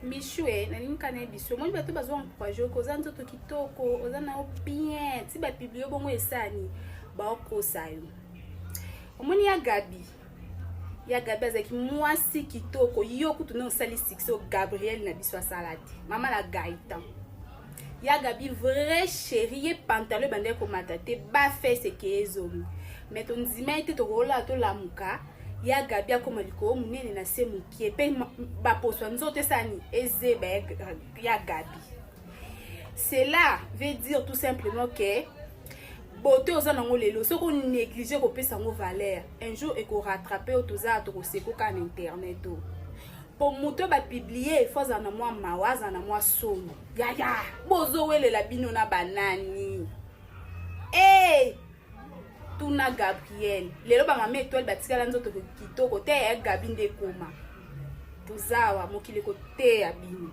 Michou na nini kana biso moi bato bazo encourager ko za nzoto kitoko oza na bien ti ba publier bongo esani ba okosa yo omoni ya Gabi azaki mwasi kitoko yo kutu na osali succès Gabriel na biso salade mama la Gaëtan ya Gabi vrai chérie pantalon bande ko matate ba fesse ke ezomi mais ton zima ite to rola to lamuka ya Gabi akoma liko munene na se mukie pe ba poswa nzote sani ezeba ya Gabi. Cela veut dire tout simplement que beauté aux anango lelo ce qu'on néglige ko pesa ngo valeur un jour et ko rattraper otoza to ko seko kan internet o pour moto ba publier faut za na moi mawaza na moi sono ya bozo wele la bino na banani tuna Gabriel lelo ba mama étoile batikala nzoto kitoko te ya Gabi nde koma tozawa mokile ko te ya bino